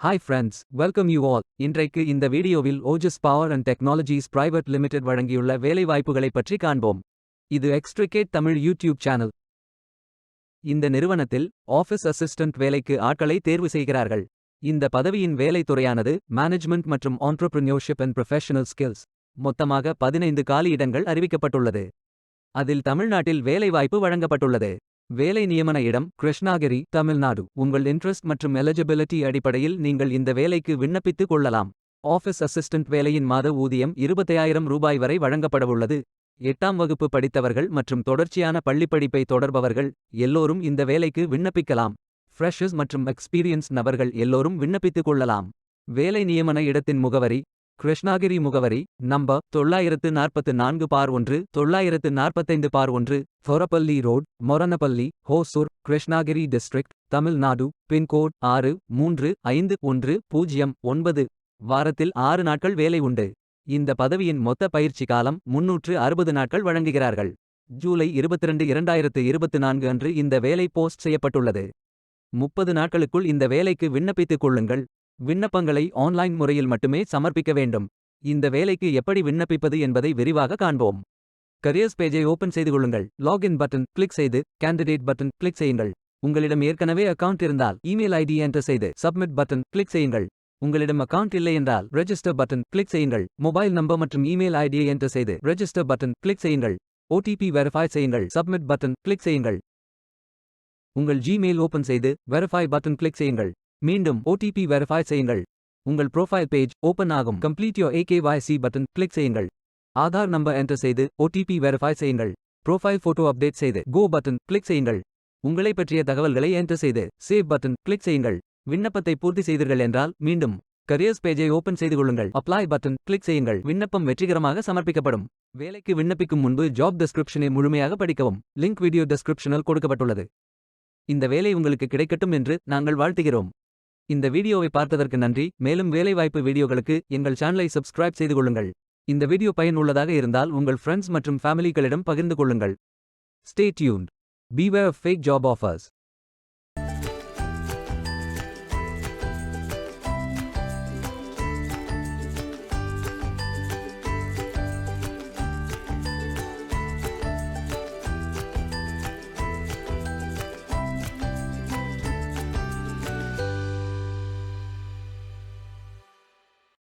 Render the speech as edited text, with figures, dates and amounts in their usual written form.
Hi friends, welcome you all. இன்றைக்கு இந்த வீடியோவில் Ojas power and technologies private limited வழங்கியுள்ள வேலைவாய்ப்புகளைப் பற்றி காண்போம். இது எக்ஸ்ட்ரிகேட் தமிழ் யூடியூப் சேனல். இந்த நிறுவனத்தில் ஆஃபீஸ் அசிஸ்டன்ட் வேலைக்கு ஆட்களை தேர்வு செய்கிறார்கள். இந்த பதவியின் வேலைத்துறையானது மேனேஜ்மெண்ட் மற்றும் ஆண்டர்பிரினியோர்ஷிப் அண்ட் ப்ரொஃபஷனல் ஸ்கில்ஸ். மொத்தமாக 15 காலி இடங்கள் அறிவிக்கப்பட்டுள்ளது. அதில் தமிழ்நாட்டில் வேலைவாய்ப்பு வழங்கப்பட்டுள்ளது. வேலை நியமன இடம் கிருஷ்ணாகிரி, தமிழ்நாடு. உங்கள் இன்ட்ரெஸ்ட் மற்றும் எலிஜிபிலிட்டி அடிப்படையில் நீங்கள் இந்த வேலைக்கு விண்ணப்பித்துக் கொள்ளலாம். ஆஃபீஸ் அசிஸ்டன்ட் வேலையின் மாத ஊதியம் 25,000 ரூபாய் வரை வழங்கப்படவுள்ளது. 8ஆம் வகுப்பு படித்தவர்கள் மற்றும் தொடர்ச்சியான பள்ளிப்படிப்பை தொடர்பவர்கள் எல்லோரும் இந்த வேலைக்கு விண்ணப்பிக்கலாம். ஃப்ரெஷர்ஸ் மற்றும் எக்ஸ்பீரியன்ஸ் நபர்கள் எல்லோரும் விண்ணப்பித்துக் கொள்ளலாம். வேலை நியமன இடத்தின் முகவரி கிருஷ்ணாகிரி முகவரி number 944/1 945/1 Thorapalli road, Moranapalli, Hosur, Krishnagiri district, Tamil Nadu. Pin code 635109. வாரத்தில் 6 நாட்கள் வேலை உண்டு. இந்த பதவியின் மொத்த பயிற்சி காலம் 360 நாட்கள் வழங்குகிறார்கள். ஜூலை 22, 2024 அன்று இந்த வேலை போஸ்ட் செய்யப்பட்டுள்ளது. 30 நாட்களுக்குள் இந்த வேலைக்கு விண்ணப்பித்துக் கொள்ளுங்கள். விண்ணப்பங்களை ஆன்லைன் முறையில் மட்டுமே சமர்ப்பிக்க வேண்டும். இந்த வேலைக்கு எப்படி விண்ணப்பிப்பது என்பதை விரிவாக காண்போம். கரியர்ஸ் பேஜை ஓபன் செய்து கொள்ளுங்கள். லாகின் பட்டன் கிளிக் செய்து கேண்டிடேட் பட்டன் கிளிக் செய்யுங்கள். உங்களிடம் ஏற்கனவே அக்கவுண்ட் இருந்தால் இமெயில் ஐடி என்டர் செய்து சப்மிட் பட்டன் கிளிக் செய்யுங்கள். உங்களிடம் அக்கவுண்ட் இல்லை என்றால் ரெஜிஸ்டர் பட்டன் கிளிக் செய்யுங்கள். மொபைல் நம்பர் மற்றும் இமெயில் ஐடியை என்டர் செய்து ரெஜிஸ்டர் பட்டன் கிளிக் செய்யுங்கள். ஓடிபி வெரிஃபை செய்யுங்கள். சப்மிட் பட்டன் கிளிக் செய்யுங்கள். உங்கள் ஜிமெயில் ஓபன் செய்து வெரிஃபை பட்டன் கிளிக் செய்யுங்கள். மீண்டும் ஓடிபி வெரிஃபை செய்யுங்கள். உங்கள் ப்ரொஃபைல் பேஜ் ஓபன் ஆகும். Complete your AKYC button click செய்யுங்கள். ஆதார் நம்பர் என்டர் செய்து ஓடிபி வெரிஃபை செய்யுங்கள். ப்ரொஃபைல் போட்டோ அப்டேட் செய்து கோ பட்டன் கிளிக் செய்யுங்கள். உங்களை பற்றிய தகவல்களை என்டர் செய்து சேவ் பட்டன் கிளிக் செய்யுங்கள். விண்ணப்பத்தை பூர்த்தி செய்தீர்கள் என்றால் மீண்டும் கரியர்ஸ் பேஜை ஓபன் செய்து கொள்ளுங்கள். அப்ளை பட்டன் கிளிக் செய்யுங்கள். விண்ணப்பம் வெற்றிகரமாக சமர்ப்பிக்கப்படும். வேலைக்கு விண்ணப்பிக்கும் முன்பு ஜாப் டெஸ்கிரிப்ஷனை முழுமையாக படிக்கவும். லிங்க் வீடியோ டெஸ்கிரிப்ஷனில் கொடுக்கப்பட்டுள்ளது. இந்த வேலை உங்களுக்கு கிடைக்கட்டும் என்று நாங்கள் வாழ்த்துகிறோம். இந்த வீடியோவை பார்த்ததற்கு நன்றி. மேலும் வேலைவாய்ப்பு வீடியோகளுக்கு எங்கள் சேனலை சப்ஸ்கிரைப் செய்து கொள்ளுங்கள். இந்த வீடியோ பயனுள்ளதாக இருந்தால் உங்கள் ஃப்ரெண்ட்ஸ் மற்றும் ஃபேமிலிகளிடம் பகிர்ந்து கொள்ளுங்கள். Stay tuned. Beware of fake job offers.